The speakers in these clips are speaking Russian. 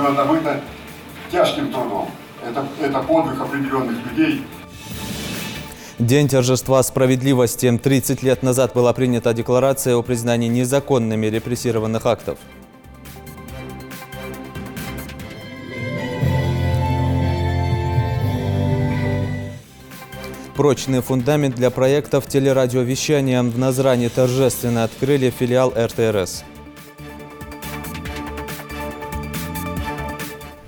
было добыто тяжким трудом. Это подвиг определенных людей. День торжества справедливости. 30 лет назад была принята декларация о признании незаконными репрессированных актов. Прочный фундамент для проектов телерадиовещания. В Назране торжественно открыли филиал РТРС.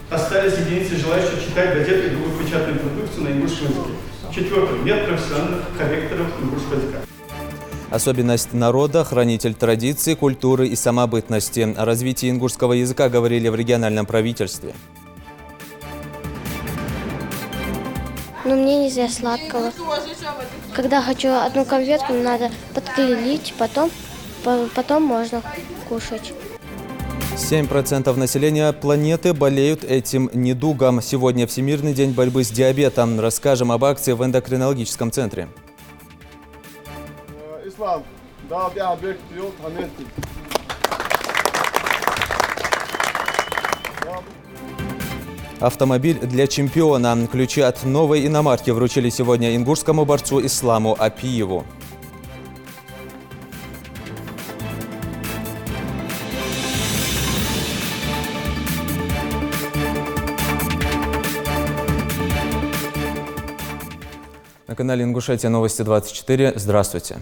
Остались единицы желающих читать газеты и другую печатную продукцию на ингушском языке. Четвертое. Нет профессиональных корректоров ингушского языка. Особенность народа – хранитель традиций, культуры и самобытности. О развитии ингушского языка говорили в региональном правительстве. Но мне нельзя сладкого. Когда хочу одну конфетку, надо подклеить, потом можно кушать. 7% населения планеты болеют этим недугом. Сегодня Всемирный день борьбы с диабетом. Расскажем об акции в эндокринологическом центре. Автомобиль для чемпиона. Ключи от новой иномарки вручили сегодня ингушскому борцу Исламу Апиеву. На канале Ингушетия новости 24. Здравствуйте.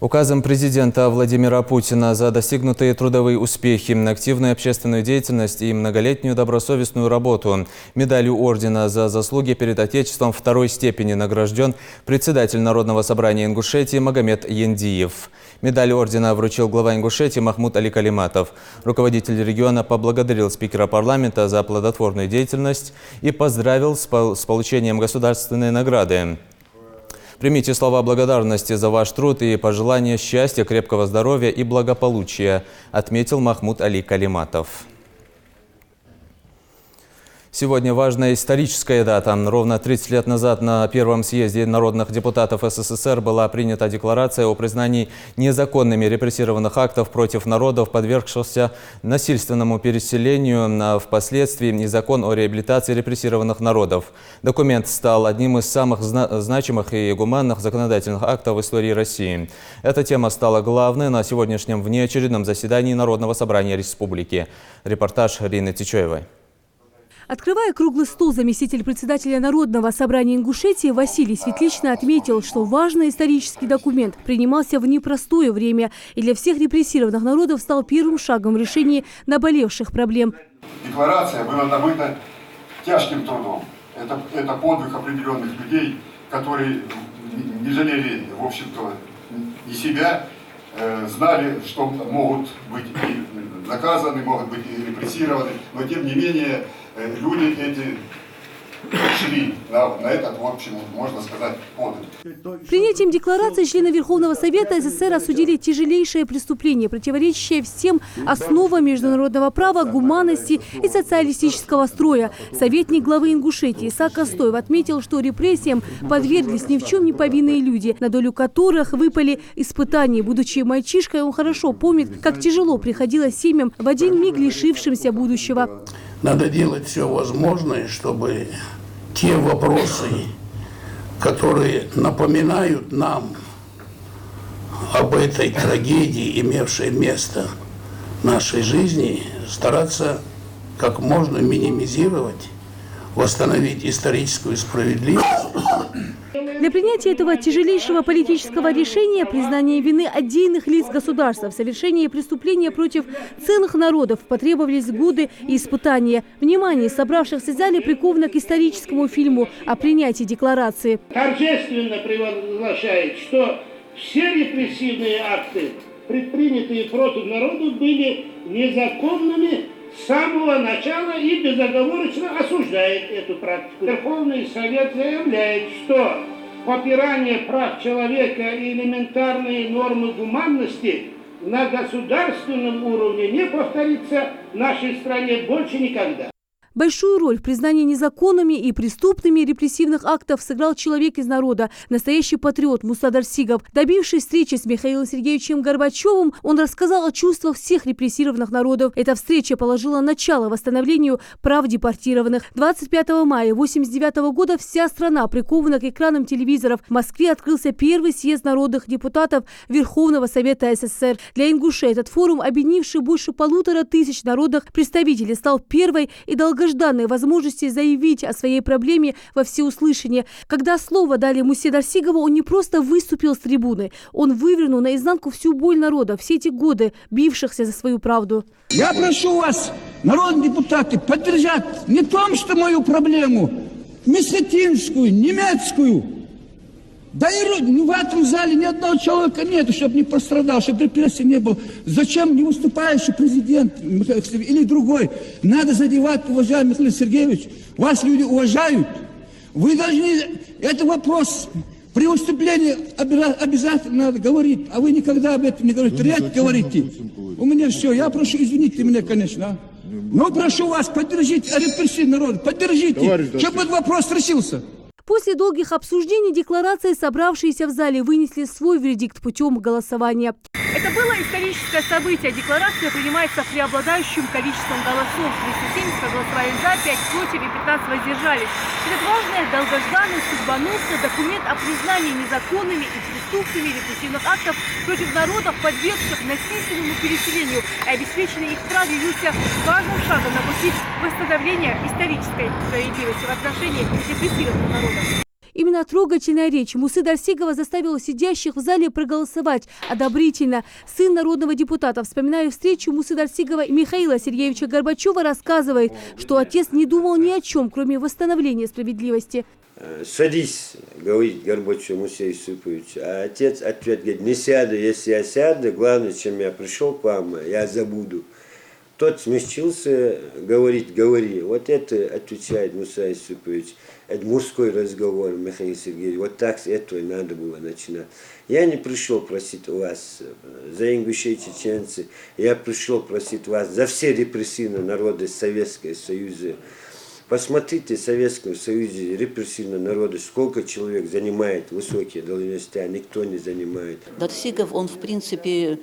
Указом президента Владимира Путина за достигнутые трудовые успехи, активную общественную деятельность и многолетнюю добросовестную работу медалью ордена за заслуги перед Отечеством второй степени награжден председатель Народного собрания Ингушетии Магомед Яндиев. Медаль ордена вручил глава Ингушетии Махмуд Али Калиматов. Руководитель региона поблагодарил спикера парламента за плодотворную деятельность и поздравил с получением государственной награды. Примите слова благодарности за ваш труд и пожелания счастья, крепкого здоровья и благополучия, отметил Махмуд Али Калиматов. Сегодня важная историческая дата. Ровно 30 лет назад на Первом съезде народных депутатов СССР была принята декларация о признании незаконными репрессированных актов против народов, подвергшихся насильственному переселению, а впоследствии и закон о реабилитации репрессированных народов. Документ стал одним из самых значимых и гуманных законодательных актов в истории России. Эта тема стала главной на сегодняшнем внеочередном заседании Народного собрания республики. Репортаж Рины Тичоевой. Открывая круглый стол, заместитель председателя Народного собрания Ингушетии Василий Светлично отметил, что важный исторический документ принимался в непростое время и для всех репрессированных народов стал первым шагом в решении наболевших проблем. Декларация была добыта тяжким трудом. Это подвиг определенных людей, которые не жалели, в общем-то, и себя, знали, что могут быть и наказаны, могут быть и репрессированы, но тем не менее люди эти шли на этот, в общем, можно сказать, подвиг. Принятием декларации члены Верховного Совета СССР осудили тяжелейшее преступление, противоречащее всем основам международного права, гуманности и социалистического строя. Советник главы Ингушетии Исаак Костоев отметил, что репрессиям подверглись ни в чем не повинные люди, на долю которых выпали испытания. Будучи мальчишкой, он хорошо помнит, как тяжело приходилось семьям в один миг лишившимся будущего. Надо делать все возможное, чтобы те вопросы, которые напоминают нам об этой трагедии, имевшей место в нашей жизни, стараться как можно минимизировать, восстановить историческую справедливость. Для принятия этого тяжелейшего политического решения признание вины отдельных лиц государства в совершении преступления против целых народов потребовались годы и испытания. Внимание собравшихся в зале приковано к историческому фильму о принятии декларации. Торжественно провозглашает, что все репрессивные акты, предпринятые против народа, были незаконными с самого начала и безоговорочно осуждает эту практику. Верховный Совет заявляет, что попирание прав человека и элементарные нормы гуманности на государственном уровне не повторится в нашей стране больше никогда. Большую роль в признании незаконными и преступными репрессивных актов сыграл человек из народа, настоящий патриот Муса Дарсигов. Добившись встречи с Михаилом Сергеевичем Горбачевым, он рассказал о чувствах всех репрессированных народов. Эта встреча положила начало восстановлению прав депортированных. 25 мая 1989 года вся страна прикована к экранам телевизоров. В Москве открылся первый съезд народных депутатов Верховного Совета СССР. Для ингушей этот форум, объединивший больше 1500 народных представителей, стал первой и долгожданной возможностью заявить о своей проблеме во всеуслышание. Когда слово дали Мусе Дарсигову, он не просто выступил с трибуны, он вывернул наизнанку всю боль народа, все эти годы бившихся за свою правду. Я прошу вас, народные депутаты, поддержать не том, что мою проблему, мессетинскую, немецкую. Да и в этом зале ни одного человека нет, чтобы не пострадал, чтобы репрессий не было. Зачем не выступающий президент или другой? Надо задевать, уважаемый Михаил Сергеевич. Вас люди уважают. Вы должны... Это вопрос... При выступлении обязательно надо говорить, а вы никогда об этом не говорите. Ряд говорите. У меня все. Я прошу, извините меня, конечно. Но прошу вас, поддержите репрессивный народ, поддержите, чтобы этот вопрос решился. После долгих обсуждений декларации собравшиеся в зале вынесли свой вердикт путем голосования. Это было историческое событие. Декларация принимается преобладающим количеством голосов. 270 проголосовали за, 5 против и 15 воздержались. Этот важный, долгожданный, судьбоносный документ о признании незаконными и преступными репрессивных актов против народов, подвергших насильственному переселению, и обеспечении их прав явился важным шагом на пути восстановления исторической справедливости в отношении репрессированных народов. Именно трогательная речь Мусы Дарсигова заставила сидящих в зале проголосовать одобрительно. Сын народного депутата, вспоминая встречу Мусы Дарсигова и Михаила Сергеевича Горбачева, рассказывает, что отец не думал ни о чем, кроме восстановления справедливости. Садись, говорит Горбачев Мусе Юсупович. А отец ответ говорит: не сяду, если я сяду, главное, чем я пришел к вам, я забуду. Тот смягчился, говорит: говори. Вот это отвечает Муса Юсупович. Это мужской разговор, Михаил Сергеевич. Вот так с этого надо было начинать. Я не пришел просить вас за ингушей, чеченцы. Я пришел просить вас за все репрессивные народы Советского Союза. Посмотрите, в Советском Союзе репрессивные народы, сколько человек занимает высокие должности, а никто не занимает. Дарсигов, он в принципе,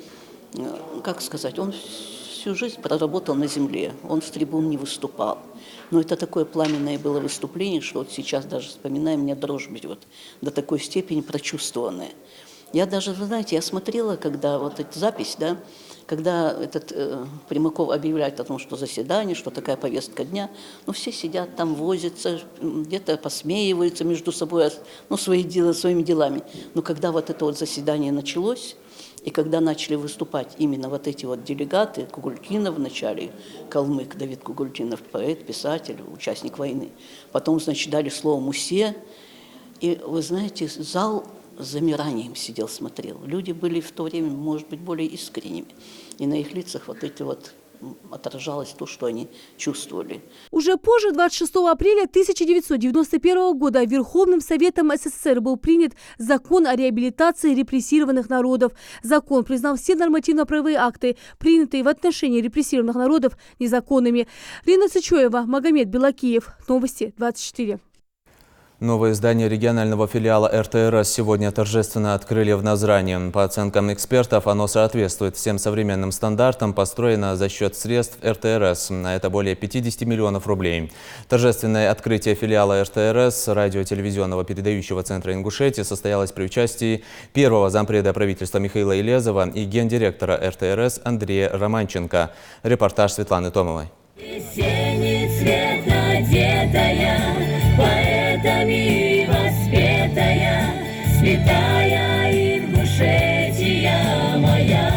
как сказать, он всю жизнь проработал на земле, он с трибун не выступал. Но это такое пламенное было выступление, что вот сейчас даже вспоминаем, меня дрожь берет, до такой степени прочувствованная. Я даже, вы знаете, я смотрела, когда вот эта запись, да, когда этот Примаков объявляет о том, что заседание, что такая повестка дня, ну все сидят там, возятся, где-то посмеиваются между собой, ну своими делами. Но когда вот это вот заседание началось, и когда начали выступать именно вот эти вот делегаты, Кугулькинов вначале, калмык Давид Кугулькинов, поэт, писатель, участник войны, потом, значит, дали слово Мусе, и, вы знаете, зал с замиранием сидел, смотрел. Люди были в то время, может быть, более искренними, и на их лицах вот эти вот отражалось то, что они чувствовали. Уже позже, 26 апреля 1991 года, Верховным Советом СССР был принят закон о реабилитации репрессированных народов. Закон признал все нормативно-правовые акты, принятые в отношении репрессированных народов, незаконными. Лена Сычоева, Магомед Белакиев. Новости 24. Новое здание регионального филиала РТРС сегодня торжественно открыли в Назрани. По оценкам экспертов, оно соответствует всем современным стандартам, построено за счет средств РТРС. Это более 50 миллионов рублей. Торжественное открытие филиала РТРС, радио-телевизионного передающего центра Ингушетии, состоялось при участии первого зампреда правительства Михаила Илезова и гендиректора РТРС Андрея Романченко. Репортаж Светланы Томовой. Весенний цвет одетая, поэтами воспетая, святая Ингушетия моя.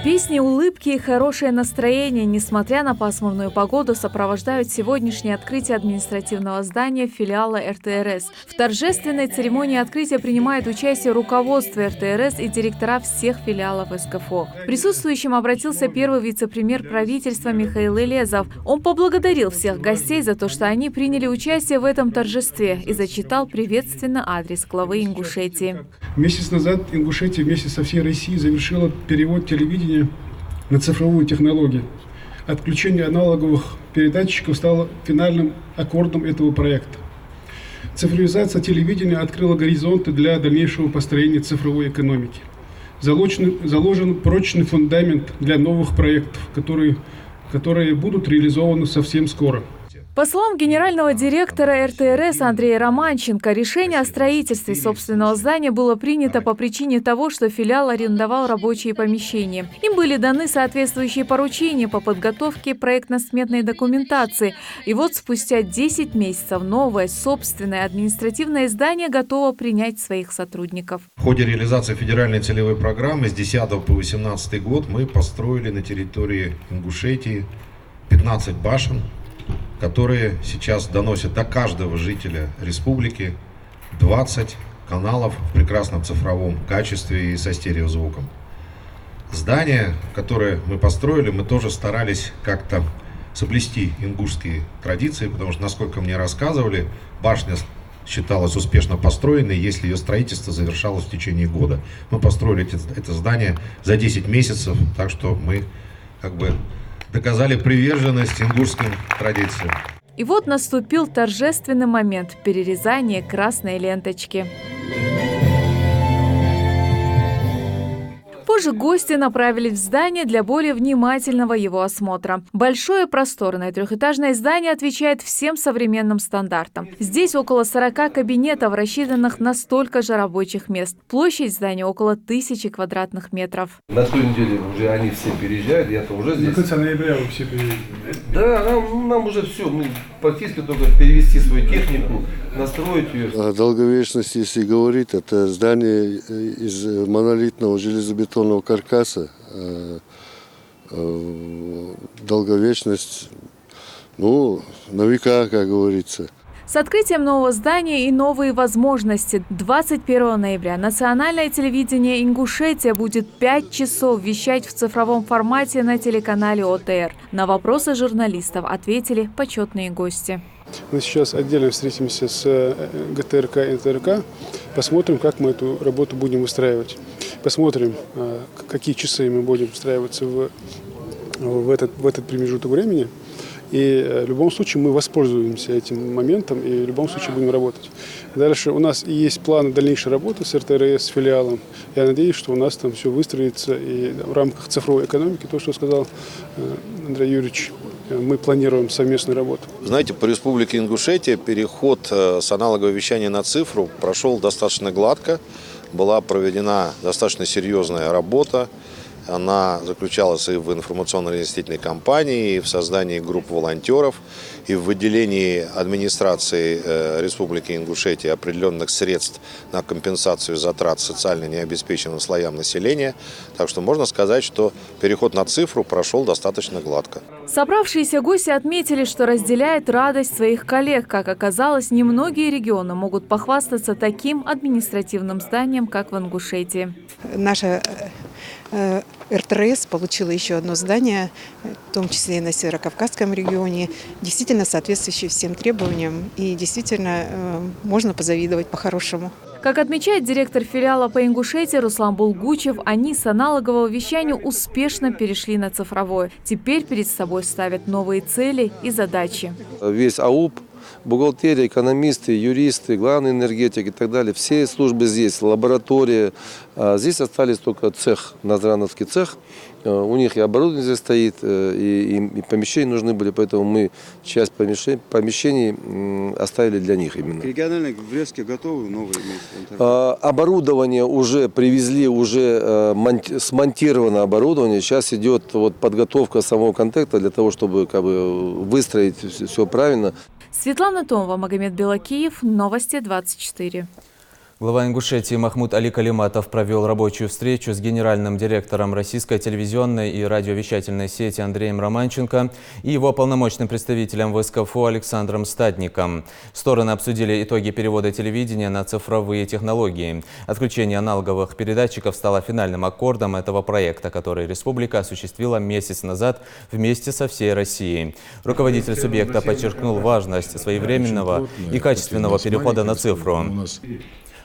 Песни, улыбки и хорошее настроение, несмотря на пасмурную погоду, сопровождают сегодняшнее открытие административного здания филиала РТРС. В торжественной церемонии открытия принимает участие руководство РТРС и директора всех филиалов СКФО. Присутствующим обратился первый вице-премьер правительства Михаил Илезов. Он поблагодарил всех гостей за то, что они приняли участие в этом торжестве, и зачитал приветственно адрес главы Ингушетии. Месяц назад Ингушетия вместе со всей Россией завершила перевод телевидения на цифровую технологию. отключение аналоговых передатчиков стало финальным аккордом этого проекта. Цифровизация телевидения открыла горизонты для дальнейшего построения цифровой экономики. Заложен прочный фундамент для новых проектов, которые будут реализованы совсем скоро. По словам генерального директора РТРС Андрея Романченко, решение о строительстве собственного здания было принято по причине того, что филиал арендовал рабочие помещения. Им были даны соответствующие поручения по подготовке проектно-сметной документации. И вот спустя 10 месяцев новое собственное административное здание готово принять своих сотрудников. В ходе реализации федеральной целевой программы с 10 по 18 год мы построили на территории Ингушетии 15 башен, которые сейчас доносят до каждого жителя республики 20 каналов в прекрасном цифровом качестве и со стереозвуком. Здание, которое мы построили, мы тоже старались как-то соблюсти ингушские традиции, потому что, насколько мне рассказывали, башня считалась успешно построенной, если ее строительство завершалось в течение года. Мы построили это здание за 10 месяцев, так что мы как бы доказали приверженность ингушским традициям. И вот наступил торжественный момент – перерезания красной ленточки. Позже гости направились в здание для более внимательного его осмотра. Большое просторное трехэтажное здание отвечает всем современным стандартам. Здесь около 40 кабинетов, рассчитанных на столько же рабочих мест. Площадь здания около 1000 квадратных метров. На той неделе уже они все переезжают, я-то уже здесь. На конце ноября вы все переезжали? Да, нам уже все, мы практически только перевести свою технику, настроить ее. О долговечности, если говорить, это здание из монолитного железобетонного каркаса. Долговечность, на века, как говорится. С открытием нового здания и новые возможности 21 ноября национальное телевидение Ингушетия будет 5 часов вещать в цифровом формате на телеканале ОТР. На вопросы журналистов ответили почетные гости. Мы сейчас отдельно встретимся с ГТРК и НТРК, посмотрим, как мы эту работу будем выстраивать. Посмотрим, какие часы мы будем встраиваться в этот промежуток времени. И в любом случае мы воспользуемся этим моментом и в любом случае будем работать. Дальше у нас есть планы дальнейшей работы с РТРС, с филиалом. Я надеюсь, что у нас там все выстроится и в рамках цифровой экономики, то, что сказал Андрей Юрьевич, мы планируем совместную работу. Знаете, по Республике Ингушетия переход с аналогового вещания на цифру прошел достаточно гладко. Была проведена достаточно серьезная работа. Она заключалась и в информационно-разъяснительной кампании, и в создании групп волонтеров, и в выделении администрации Республики Ингушетия определенных средств на компенсацию затрат социально необеспеченным слоям населения. Так что можно сказать, что переход на цифру прошел достаточно гладко. Собравшиеся гости отметили, что разделяют радость своих коллег. Как оказалось, немногие регионы могут похвастаться таким административным зданием, как в Ингушетии. Наша РТРС получила еще одно здание, в том числе и на Северокавказском регионе, действительно соответствующее всем требованиям. И действительно можно позавидовать по-хорошему. Как отмечает директор филиала по Ингушетии Руслан Булгучев, они с аналогового вещания успешно перешли на цифровое. Теперь перед собой ставят новые цели и задачи. Весь АУП, бухгалтерия, экономисты, юристы, главный энергетик и так далее, все службы здесь, лаборатория. Здесь остались только цех, Назрановский цех. У них и оборудование здесь стоит, и помещения нужны были, поэтому мы часть помещений оставили для них именно. Региональные в Брестке готовы новые места? Оборудование уже привезли, уже смонтировано оборудование. Сейчас идет подготовка самого контакта для того, чтобы выстроить все правильно. Светлана Томова, Магомед Белакиев, Новости 24. Глава Ингушетии Махмуд Али Калиматов провел рабочую встречу с генеральным директором российской телевизионной и радиовещательной сети Андреем Романченко и его полномочным представителем в СКФУ Александром Стадником. Стороны обсудили итоги перевода телевидения на цифровые технологии. Отключение аналоговых передатчиков стало финальным аккордом этого проекта, который республика осуществила месяц назад вместе со всей Россией. Руководитель субъекта подчеркнул важность своевременного и качественного перехода на цифру.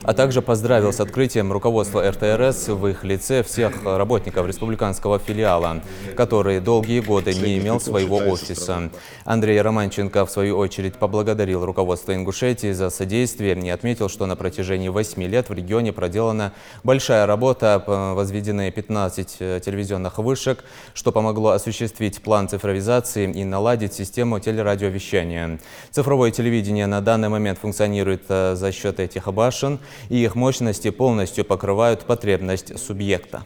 а также поздравил с открытием руководства РТРС в их лице всех работников республиканского филиала, который долгие годы не имел своего офиса. Андрей Романченко, в свою очередь, поблагодарил руководство Ингушетии за содействие и отметил, что на протяжении 8 лет в регионе проделана большая работа, возведены 15 телевизионных вышек, что помогло осуществить план цифровизации и наладить систему телерадиовещания. Цифровое телевидение на данный момент функционирует за счет этих башен, и их мощности полностью покрывают потребность субъекта.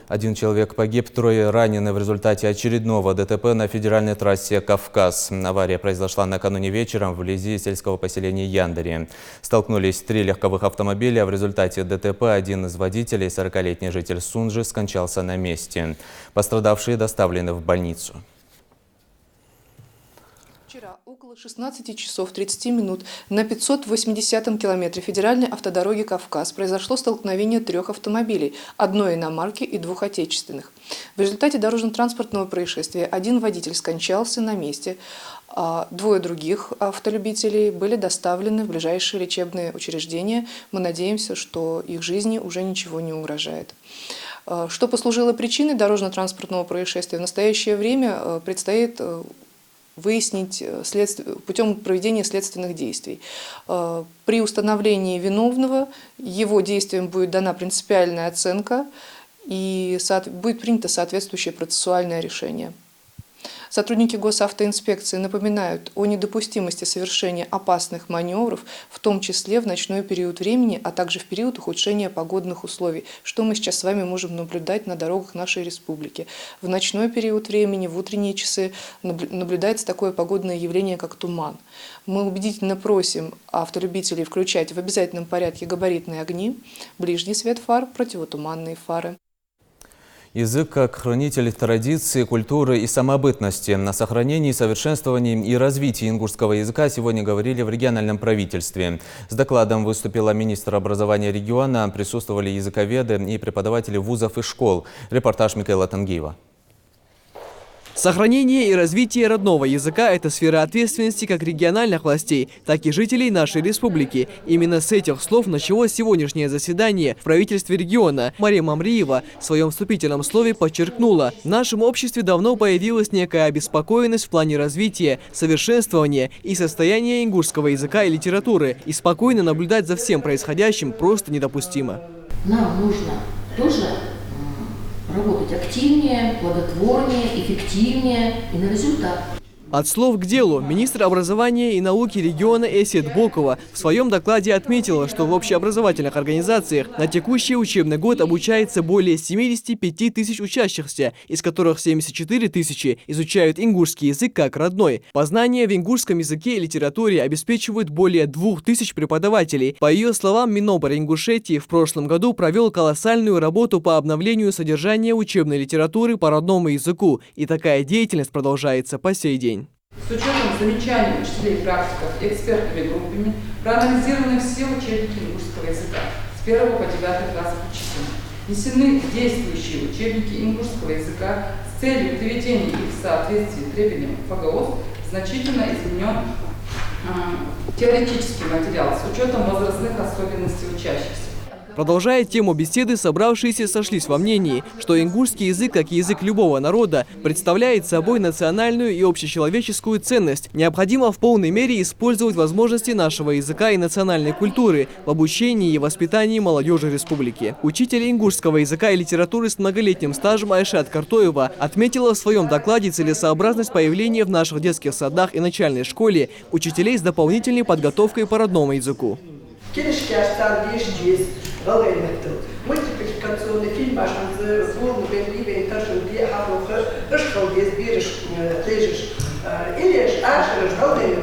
1 человек погиб, 3 ранены в результате очередного ДТП на федеральной трассе «Кавказ». Авария произошла накануне вечером вблизи сельского поселения Яндари. Столкнулись 3 легковых автомобиля. В результате ДТП один из водителей, 40-летний житель Сунжи, скончался на месте. Пострадавшие доставлены в больницу. Вчера около 16 часов 30 минут на 580-м километре федеральной автодороги «Кавказ» произошло столкновение 3 автомобилей, одной иномарки и 2 отечественных. В результате дорожно-транспортного происшествия один водитель скончался на месте, а 2 других автолюбителей были доставлены в ближайшие лечебные учреждения. Мы надеемся, что их жизни уже ничего не угрожает. Что послужило причиной дорожно-транспортного происшествия, в настоящее время предстоит выяснить путем проведения следственных действий. При установлении виновного его действиям будет дана принципиальная оценка и будет принято соответствующее процессуальное решение. Сотрудники госавтоинспекции напоминают о недопустимости совершения опасных маневров, в том числе в ночной период времени, а также в период ухудшения погодных условий, что мы сейчас с вами можем наблюдать на дорогах нашей республики. В ночной период времени, в утренние часы наблюдается такое погодное явление, как туман. Мы убедительно просим автолюбителей включать в обязательном порядке габаритные огни, ближний свет фар, противотуманные фары. Язык как хранитель традиции, культуры и самобытности. На сохранении, совершенствовании и развитии ингушского языка сегодня говорили в региональном правительстве. С докладом выступила министр образования региона, присутствовали языковеды и преподаватели вузов и школ. Репортаж Микаэла Тангиева. Сохранение и развитие родного языка – это сфера ответственности как региональных властей, так и жителей нашей республики. Именно с этих слов началось сегодняшнее заседание в правительстве региона. Мария Мамриева в своем вступительном слове подчеркнула, в нашем обществе давно появилась некая обеспокоенность в плане развития, совершенствования и состояния ингушского языка и литературы. И спокойно наблюдать за всем происходящим просто недопустимо. Нам нужно тоже работать активнее, плодотворнее, эффективнее и на результат. От слов к делу. Министр образования и науки региона Эсет Бокова в своем докладе отметила, что в общеобразовательных организациях на текущий учебный год обучается более 75 тысяч учащихся, из которых 74 тысячи изучают ингушский язык как родной. Познания в ингушском языке и литературе обеспечивают более 2000 преподавателей. По ее словам, Минобр Ингушетии в прошлом году провел колоссальную работу по обновлению содержания учебной литературы по родному языку, и такая деятельность продолжается по сей день. С учетом замечаний учителей и практиков и экспертными группами проанализированы все учебники ингушского языка с 1 по 9 класс включительно. Внесены действующие учебники ингушского языка с целью приведения их в соответствии с требованиям ФГОС, значительно изменен теоретический материал с учетом возрастных особенностей учащихся. Продолжая тему беседы, собравшиеся сошлись во мнении, что ингушский язык, как и язык любого народа, представляет собой национальную и общечеловеческую ценность. Необходимо в полной мере использовать возможности нашего языка и национальной культуры в обучении и воспитании молодежи республики. Учитель ингушского языка и литературы с многолетним стажем Айшат Картоева отметила в своем докладе целесообразность появления в наших детских садах и начальной школе учителей с дополнительной подготовкой по родному языку. Мультипликационный фильм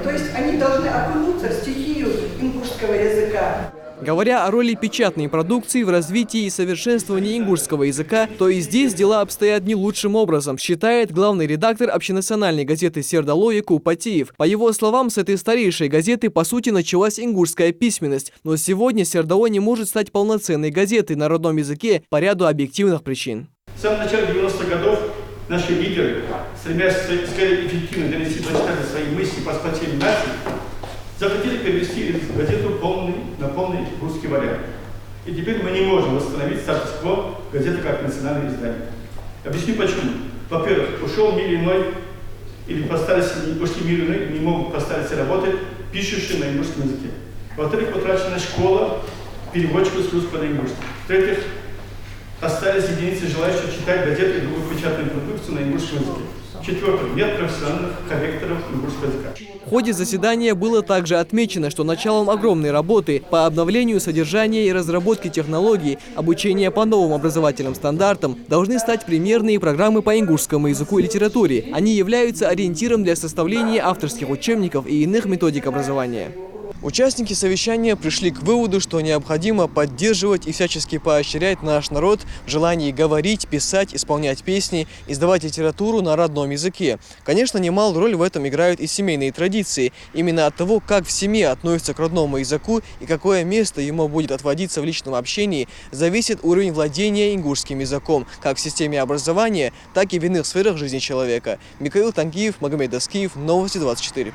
то есть они должны окунуться в стихию ингушского языка. Говоря о роли печатной продукции в развитии и совершенствовании ингушского языка, то и здесь дела обстоят не лучшим образом, считает главный редактор общенациональной газеты «Сердало» Якуб Патиев. По его словам, с этой старейшей газеты по сути началась ингушская письменность, но сегодня «Сердало» не может стать полноценной газетой на родном языке по ряду объективных причин. В самом начале 90-х годов наши лидеры, стремясь скорее эффективно донести до читателя свои мысли по спасению нации, захотели перевести газету русский вариант. И теперь мы не можем восстановить статус-кво газеты как национальное издание. Объясню почему. Во-первых, ушел мир иной, или ушли мир иной, не могут постараться работать, пишущие на ингушском языке. Во-вторых, потрачена школа переводчиков с русского на ингушский. В-третьих, остались единицы желающих читать газеты и другую печатную продукцию на ингушском языке. В-четвертых, нет профессиональных корректоров ингушского языка. В ходе заседания было также отмечено, что началом огромной работы по обновлению содержания и разработке технологий обучения по новым образовательным стандартам должны стать примерные программы по ингушскому языку и литературе. Они являются ориентиром для составления авторских учебников и иных методик образования. Участники совещания пришли к выводу, что необходимо поддерживать и всячески поощрять наш народ в желании говорить, писать, исполнять песни, издавать литературу на родном языке. Конечно, немалую роль в этом играют и семейные традиции. Именно от того, как в семье относятся к родному языку и какое место ему будет отводиться в личном общении, зависит уровень владения ингушским языком, как в системе образования, так и в иных сферах жизни человека. Михаил Тангиев, Магомед Аскиев, Новости 24.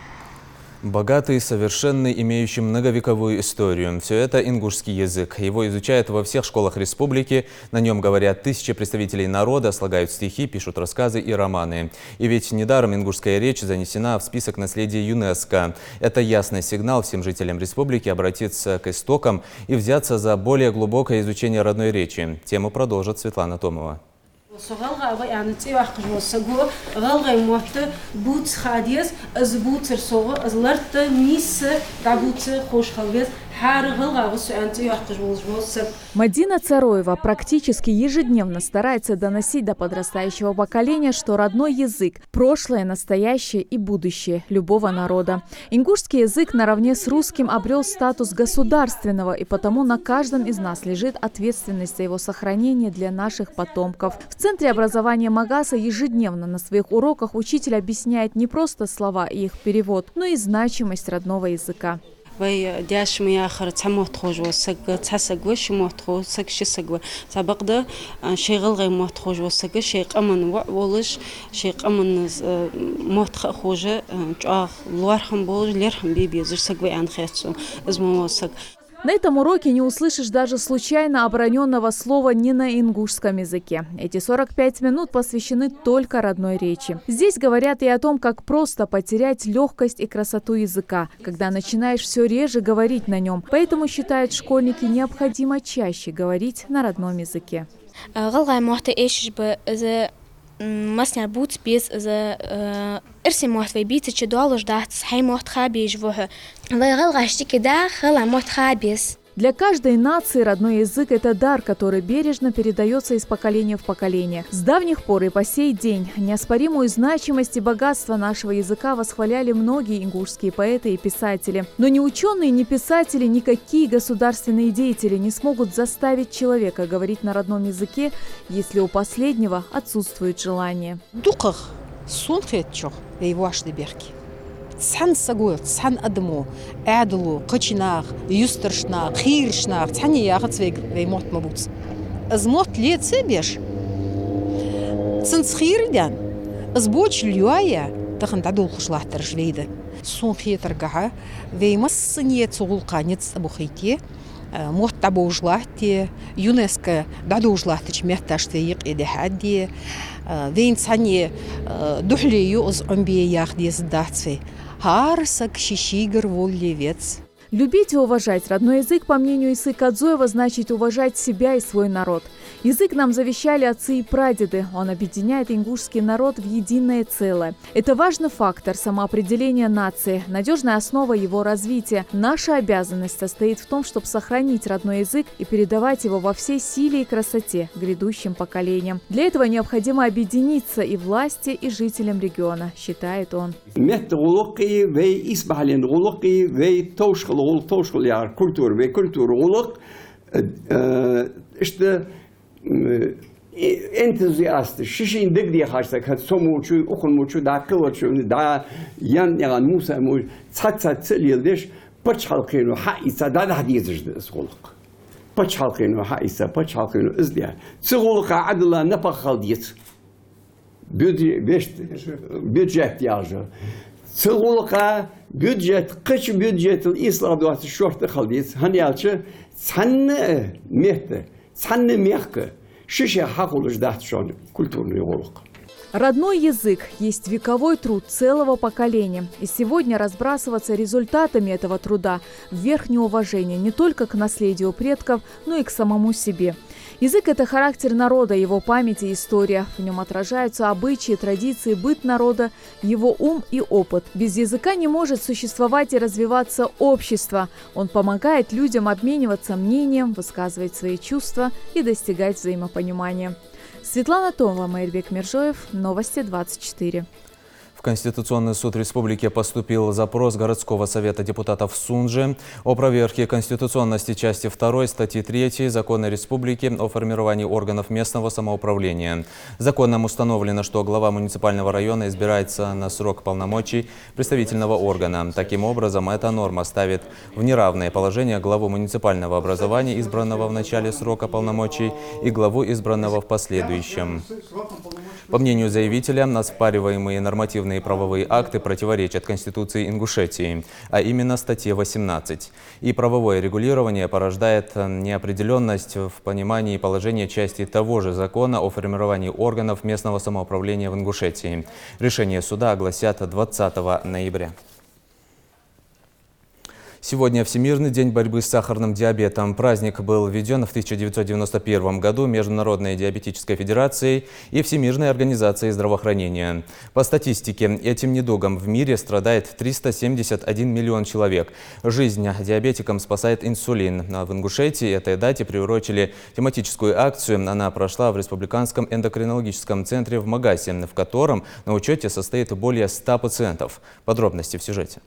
Богатый, совершенный, имеющий многовековую историю. Все это ингушский язык. Его изучают во всех школах республики. На нем говорят тысячи представителей народа, слагают стихи, пишут рассказы и романы. И ведь недаром ингушская речь занесена в список наследия ЮНЕСКО. Это ясный сигнал всем жителям республики обратиться к истокам и взяться за более глубокое изучение родной речи. Тему продолжит Светлана Томова. Мадина Цароева практически ежедневно старается доносить до подрастающего поколения, что родной язык – прошлое, настоящее и будущее любого народа. Ингушский язык наравне с русским обрел статус государственного, и потому на каждом из нас лежит ответственность за его сохранение для наших потомков. В Центре образования Магаса ежедневно на своих уроках учитель объясняет не просто слова и их перевод, но и значимость родного языка. На этом уроке не услышишь даже случайно оброненного слова не на ингушском языке. Эти 45 минут посвящены только родной речи. Здесь говорят и о том, как просто потерять легкость и красоту языка, когда начинаешь все реже говорить на нем. Поэтому, считают школьники, необходимо чаще говорить на родном языке. Масня бут без за ирси мохтвей бит чедуал ждать схай мохтха бежвуха. Лайгал гаштики да хала мохтха без. Для каждой нации родной язык – это дар, который бережно передается из поколения в поколение. С давних пор и по сей день неоспоримую значимость и богатство нашего языка восхваляли многие ингушские поэты и писатели. Но ни ученые, ни писатели, никакие государственные деятели не смогут заставить человека говорить на родном языке, если у последнего отсутствует желание. Дуках сунхетчох вейвашды берки. Цан сагуй, цан адму, эдлу, кочинах, юстершнах, хиршнах, цани яхацвег веймот мабуц. Азмот лет себеш. Цинцхирдян, азбоч льюая, тахан тадул хушлахтар жвейда. Сунхетаргаха, веймассанье цугулканец абухайте, мот табужлахте, ЮНЕСКО дадужлахтыч мехташтвеек эдехадди, вейн цани духлею оз омбие яхди сдацвей. Харсак шишигар воллевец. Любить и уважать родной язык, по мнению Исы Кадзоева, значит уважать себя и свой народ. Язык нам завещали отцы и прадеды. Он объединяет ингушский народ в единое целое. Это важный фактор самоопределения нации, надежная основа его развития. Наша обязанность состоит в том, чтобы сохранить родной язык и передавать его во всей силе и красоте грядущим поколениям. Для этого необходимо объединиться и власти, и жителям региона, считает он. توشغل يعني كولتور بكولتور غلق işte entuziast şişin degdiye karşıdak hat somuçu okunmuçu da kıvırçu da yan yani Musa mu çat yıldır paç halkını haisa da hadiyizdir skoluk paç halkını haisa paç halkını izleyen sığoluka adla ne pakal diyet büdjet yazı Цылулка бюджет, кыч бюджет исладуасы шорты халдис, ханялчы, цанны мехты, цанны мехка, шише хакулыш датшон культурный олук. Родной язык есть вековой труд целого поколения. И сегодня разбрасываться результатами этого труда вверх неуважения не только к наследию предков, но и к самому себе. Язык – это характер народа, его память и история. В нем отражаются обычаи, традиции, быт народа, его ум и опыт. Без языка не может существовать и развиваться общество. Он помогает людям обмениваться мнением, высказывать свои чувства и достигать взаимопонимания. Светлана Томова, Майрбек Миржоев, Новости 24. В Конституционный суд республики поступил запрос городского совета депутатов Сунжи о проверке конституционности части 2 статьи 3 Закона республики о формировании органов местного самоуправления. Законом установлено, что глава муниципального района избирается на срок полномочий представительного органа. Таким образом, эта норма ставит в неравное положение главу муниципального образования, избранного в начале срока полномочий, и главу, избранного в последующем. По мнению заявителя, оспариваемые нормативные правовые акты противоречат Конституции Ингушетии, а именно статье 18. И правовое регулирование порождает неопределенность в понимании положения части того же закона о формировании органов местного самоуправления в Ингушетии. Решение суда огласят 20 ноября. Сегодня Всемирный день борьбы с сахарным диабетом. Праздник был введен в 1991 году Международной диабетической федерацией и Всемирной организацией здравоохранения. По статистике, этим недугом в мире страдает 371 миллион человек. Жизнь диабетикам спасает инсулин. В Ингушетии этой дате приурочили тематическую акцию. Она прошла в Республиканском эндокринологическом центре в Магасе, в котором на учете состоит более 100 пациентов. Подробности в сюжете.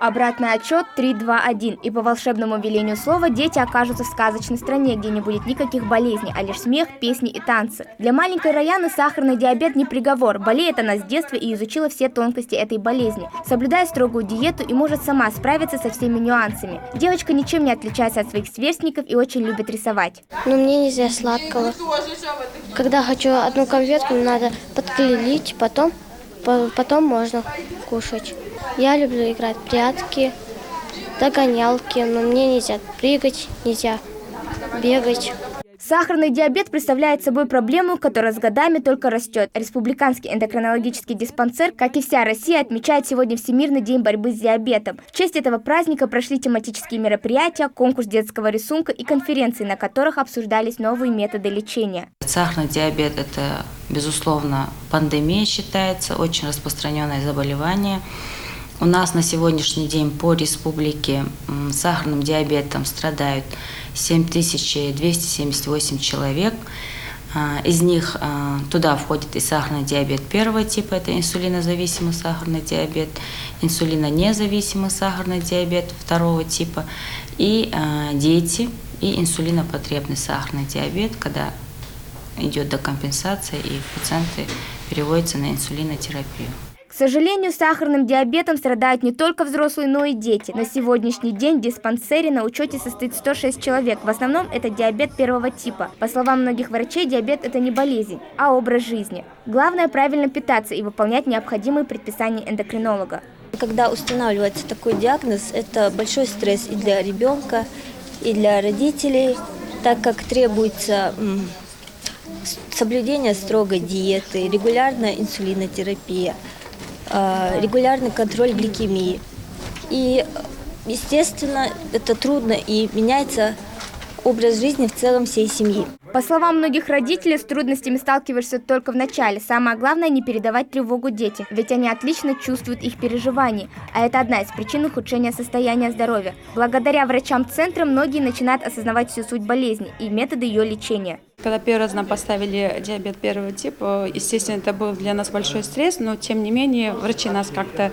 Обратный отчет 3, 2, 1. И по волшебному велению слова дети окажутся в сказочной стране, где не будет никаких болезней, а лишь смех, песни и танцы. Для маленькой Раяны сахарный диабет не приговор. Болеет она с детства и изучила все тонкости этой болезни. Соблюдая строгую диету и может сама справиться со всеми нюансами. Девочка ничем не отличается от своих сверстников и очень любит рисовать. Но мне нельзя сладкого. Когда хочу одну конфетку, надо подклеить, потом можно кушать. Я люблю играть в прятки, догонялки, но мне нельзя прыгать, нельзя бегать. Сахарный диабет представляет собой проблему, которая с годами только растет. Республиканский эндокринологический диспансер, как и вся Россия, отмечает сегодня Всемирный день борьбы с диабетом. В честь этого праздника прошли тематические мероприятия, конкурс детского рисунка и конференции, на которых обсуждались новые методы лечения. Сахарный диабет – это, безусловно, пандемия считается, очень распространенное заболевание. У нас на сегодняшний день по республике сахарным диабетом страдают 7278 человек. Из них туда входит и сахарный диабет первого типа, это инсулинозависимый сахарный диабет, инсулинонезависимый сахарный диабет второго типа, и дети, и инсулинопотребный сахарный диабет, когда идет декомпенсация и пациенты переводятся на инсулинотерапию. К сожалению, сахарным диабетом страдают не только взрослые, но и дети. На сегодняшний день в диспансере на учете состоит 106 человек. В основном это диабет первого типа. По словам многих врачей, диабет – это не болезнь, а образ жизни. Главное – правильно питаться и выполнять необходимые предписания эндокринолога. Когда устанавливается такой диагноз, это большой стресс и для ребенка, и для родителей, так как требуется соблюдение строгой диеты, регулярная инсулинотерапия, регулярный контроль гликемии. И, естественно, это трудно и меняется образ жизни в целом всей семьи. По словам многих родителей, с трудностями сталкиваешься только в начале. Самое главное – не передавать тревогу детям, ведь они отлично чувствуют их переживания. А это одна из причин ухудшения состояния здоровья. Благодаря врачам центра многие начинают осознавать всю суть болезни и методы ее лечения. Когда первый раз нам поставили диабет первого типа, естественно, это был для нас большой стресс, но тем не менее врачи нас как-то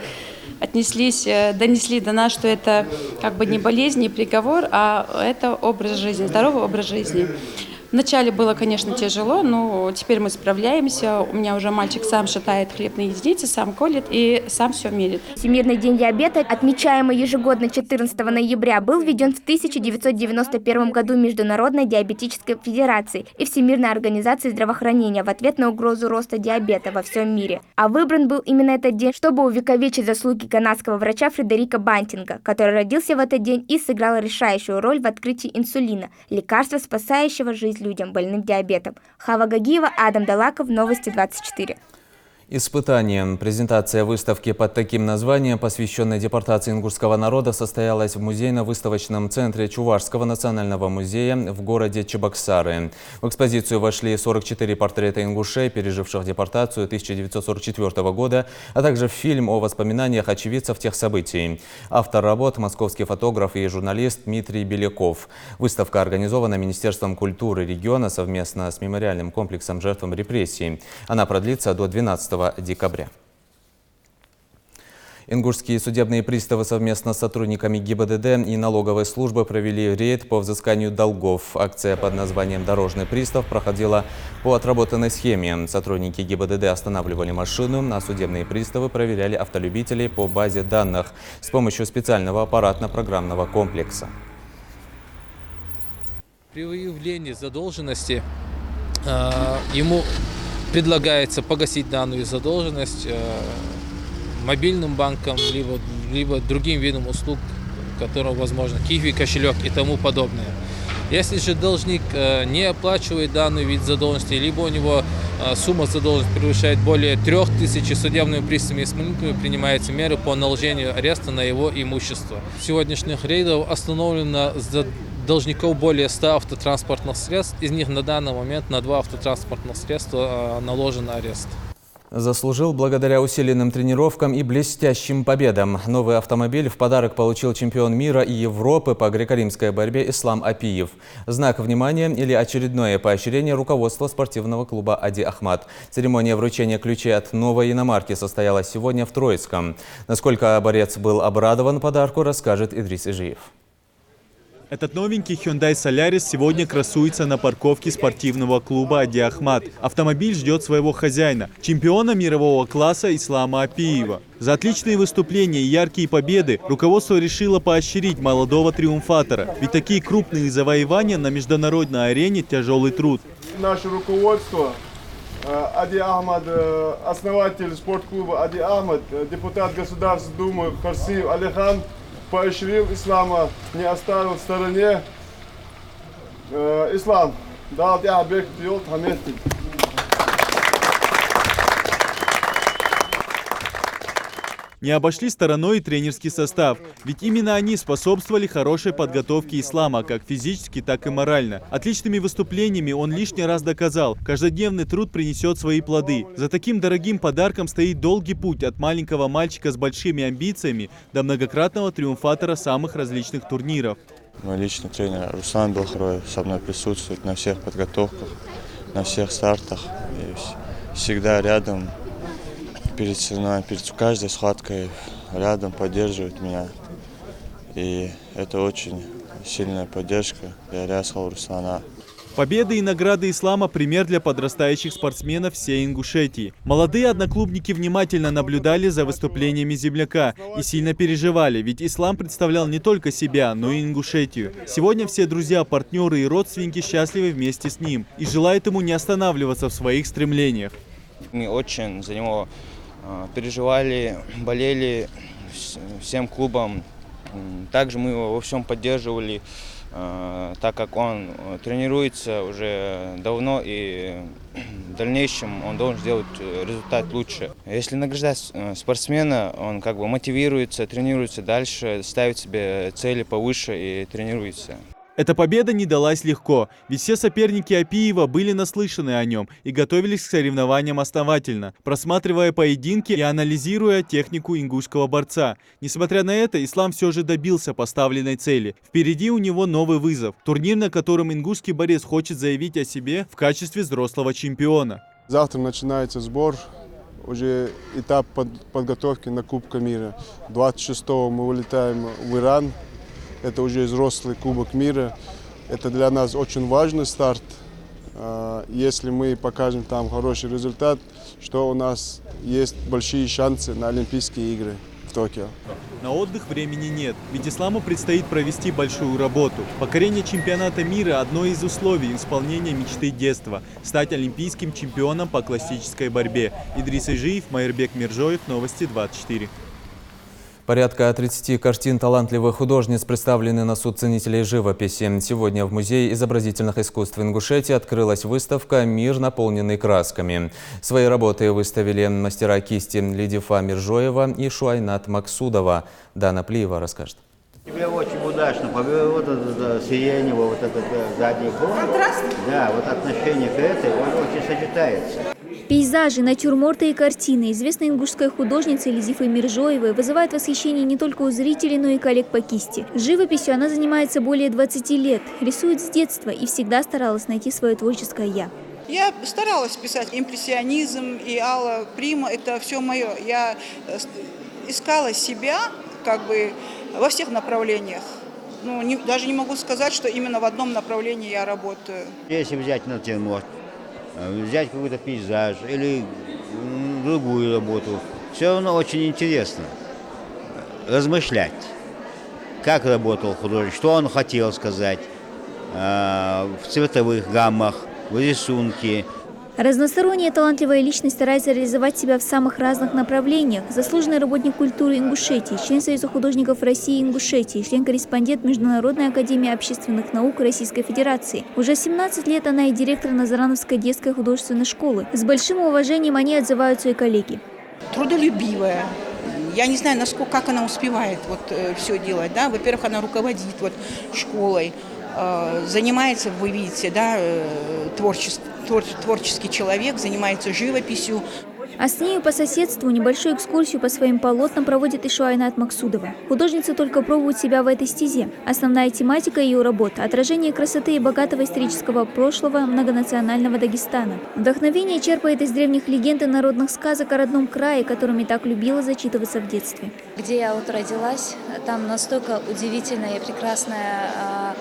донесли до нас, что это как бы не болезнь, не приговор, а это образ жизни, здоровый образ жизни. Вначале было, конечно, тяжело, но теперь мы справляемся. У меня уже мальчик сам шатает хлебные единицы, сам колет и сам все мерит. Всемирный день диабета, отмечаемый ежегодно 14 ноября, был введен в 1991 году Международной диабетической федерацией и Всемирной организацией здравоохранения в ответ на угрозу роста диабета во всем мире. А выбран был именно этот день, чтобы увековечить заслуги канадского врача Фредерика Бантинга, который родился в этот день и сыграл решающую роль в открытии инсулина, лекарства, спасающего жизнь людям, больным диабетом. Хава Гагиева, Адам Далаков, Новости 24. Испытание. Презентация выставки под таким названием, посвященной депортации ингушского народа, состоялась в музейно-выставочном центре Чувашского национального музея в городе Чебоксары. В экспозицию вошли 44 портрета ингушей, переживших депортацию 1944 года, а также фильм о воспоминаниях очевидцев тех событий. Автор работ – московский фотограф и журналист Дмитрий Беляков. Выставка организована Министерством культуры региона совместно с мемориальным комплексом жертвам репрессий. Она продлится до 12 декабря. Ингушские судебные приставы совместно с сотрудниками ГИБДД и налоговой службы провели рейд по взысканию долгов. Акция под названием «Дорожный пристав» проходила по отработанной схеме. Сотрудники ГИБДД останавливали машину, а судебные приставы проверяли автолюбителей по базе данных с помощью специального аппаратно-программного комплекса. При выявлении задолженности ему предлагается погасить данную задолженность мобильным банком, либо другим видом услуг, которые возможно, киви, кошелек и тому подобное. Если же должник не оплачивает данный вид задолженности, либо у него сумма задолженности превышает более 3000, судебными приставами и исполнителями принимаются меры по наложению ареста на его имущество. В сегодняшних рейдах остановлено должников более 100 автотранспортных средств. Из них на данный момент на 2 автотранспортных средства наложен арест. Заслужил благодаря усиленным тренировкам и блестящим победам. Новый автомобиль в подарок получил чемпион мира и Европы по греко-римской борьбе Ислам Апиев. Знак внимания или очередное поощрение руководства спортивного клуба «Ади Ахмат». Церемония вручения ключей от новой иномарки состоялась сегодня в Троицком. Насколько борец был обрадован подарку, расскажет Идрис Ижиев. Этот новенький Hyundai Solaris сегодня красуется на парковке спортивного клуба «Ади Ахмат». Автомобиль ждет своего хозяина, чемпиона мирового класса Ислама Апиева. За отличные выступления и яркие победы руководство решило поощрить молодого триумфатора. Ведь такие крупные завоевания на международной арене – тяжелый труд. Наше руководство, Ади Ахмат, основатель спортклуба Ади Ахмат, депутат Государственной Думы Харсиев Алихан, поощрил Ислама, не оставил в стороне. Ислам дал объект делать хамести. Не обошли стороной и тренерский состав, ведь именно они способствовали хорошей подготовке Ислама, как физически, так и морально. Отличными выступлениями он лишний раз доказал, каждодневный труд принесет свои плоды. За таким дорогим подарком стоит долгий путь от маленького мальчика с большими амбициями до многократного триумфатора самых различных турниров. Мой личный тренер Руслан Белхрой со мной присутствует на всех подготовках, на всех стартах и всегда рядом. Перед соревнованием, перед каждой схваткой рядом поддерживает меня. И это очень сильная поддержка для Рясхала Руслана. Победы и награды Ислама – пример для подрастающих спортсменов всей Ингушетии. Молодые одноклубники внимательно наблюдали за выступлениями земляка и сильно переживали, ведь Ислам представлял не только себя, но и Ингушетию. Сегодня все друзья, партнеры и родственники счастливы вместе с ним и желают ему не останавливаться в своих стремлениях. Мы очень за него переживали, болели всем клубом. Также мы его во всем поддерживали, так как он тренируется уже давно и в дальнейшем он должен сделать результат лучше. Если награждать спортсмена, он как бы мотивируется, тренируется дальше, ставит себе цели повыше и тренируется. Эта победа не далась легко, ведь все соперники Апиева были наслышаны о нем и готовились к соревнованиям основательно, просматривая поединки и анализируя технику ингушского борца. Несмотря на это, Ислам все же добился поставленной цели. Впереди у него новый вызов – турнир, на котором ингушский борец хочет заявить о себе в качестве взрослого чемпиона. Завтра начинается сбор, уже этап подготовки на Кубка мира. 26-го мы вылетаем в Иран. Это уже взрослый Кубок мира. Это для нас очень важный старт. если мы покажем там хороший результат, что у нас есть большие шансы на Олимпийские игры в Токио. На отдых времени нет, ведь исламу предстоит провести большую работу. Покорение чемпионата мира – одно из условий исполнения мечты детства – стать олимпийским чемпионом по классической борьбе. Идрис Ижиев, Майырбек Миржоев, Новости 24. Порядка 30 картин талантливых художниц представлены на суд ценителей живописи. Сегодня в Музее изобразительных искусств Ингушетии открылась выставка «Мир, наполненный красками». Свои работы выставили мастера кисти Лидифа Миржоева и Шуайнат Максудова. Дана Плиева расскажет. Тебе очень удачно, вот это сиренево, вот этот задний фон. Контраст? Да, вот отношение к этой очень сочетается. Пейзажи, натюрморты и картины известной ингушской художницы Лидифы Миржоевой вызывают восхищение не только у зрителей, но и коллег по кисти. Живописью она занимается более 20 лет, рисует с детства и всегда старалась найти свое творческое «я». Я старалась писать импрессионизм и Алла Прима, это все мое. Я искала себя как бы во всех направлениях. Ну, даже не могу сказать, что именно в одном направлении я работаю. Если взять натюрморт, взять какой-то пейзаж или другую работу, все равно очень интересно размышлять, как работал художник, что он хотел сказать в цветовых гаммах, в рисунке. Разносторонняя талантливая личность старается реализовать себя в самых разных направлениях. Заслуженный работник культуры Ингушетии, член Союза художников России и Ингушетии, член-корреспондент Международной академии общественных наук Российской Федерации. Уже 17 лет она и директор Назарановской детской художественной школы. С большим уважением они отзываются и коллеги. Трудолюбивая. Я не знаю, насколько, как она успевает все делать. Да? Во-первых, она руководит школой, занимается, вы видите, да, творческий человек, занимается живописью. А с нею по соседству небольшую экскурсию по своим полотнам проводит и Шуайнат Максудова. Художница только пробует себя в этой стезе. Основная тематика ее работ – отражение красоты и богатого исторического прошлого многонационального Дагестана. Вдохновение черпает из древних легенд и народных сказок о родном крае, которыми так любила зачитываться в детстве. Где я родилась, там настолько удивительная и прекрасная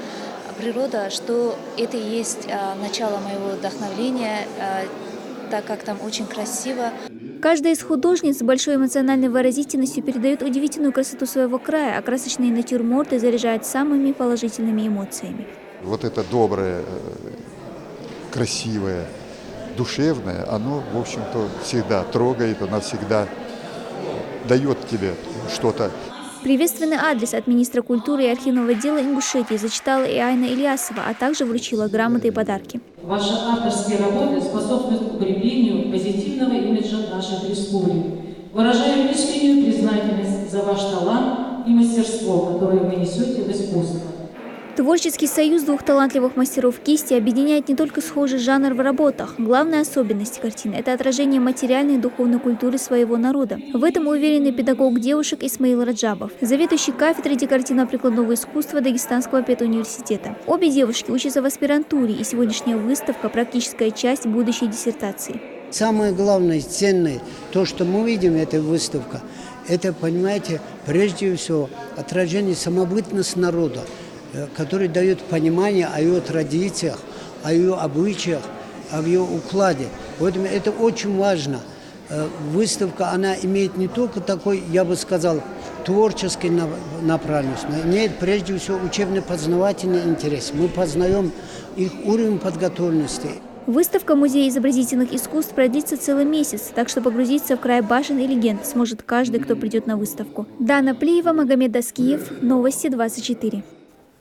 природа, что это и есть начало моего вдохновения, так как там очень красиво. Каждая из художниц с большой эмоциональной выразительностью передает удивительную красоту своего края, а красочные натюрморты заряжают самыми положительными эмоциями. Вот это доброе, красивое, душевное, оно, в общем-то, всегда трогает, оно всегда дает тебе что-то. Приветственный адрес от министра культуры и архивного дела Ингушетии зачитала и Айна Ильясова, а также вручила грамоты и подарки. Ваши авторские работы способствуют укреплению позитивного имиджа наших республик. Выражаем искреннюю признательность за ваш талант и мастерство, которое вы несете в искусство. Творческий союз двух талантливых мастеров кисти объединяет не только схожий жанр в работах. Главная особенность картины – это отражение материальной и духовной культуры своего народа. В этом уверенный педагог девушек Исмаил Раджабов, заведующий кафедрой декоративно-прикладного искусства Дагестанского педуниверситета. Обе девушки учатся в аспирантуре, и сегодняшняя выставка – практическая часть будущей диссертации. Самое главное, ценное, то, что мы видим, эта выставка, это, понимаете, прежде всего отражение самобытности народа, который дает понимание о ее традициях, о ее обычаях, о ее укладе. Поэтому это очень важно. Выставка, она имеет не только такой, я бы сказал, творческий направленность, но имеет прежде всего учебно-познавательный интерес. Мы познаем их уровень подготовленности. Выставка Музея изобразительных искусств продлится целый месяц, так что погрузиться в край башен и легенд сможет каждый, кто придет на выставку. Дана Плиева, Магомед Аскиев, Новости 24.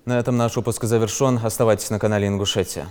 На этом наш выпуск завершен. Оставайтесь на канале Ингушетия.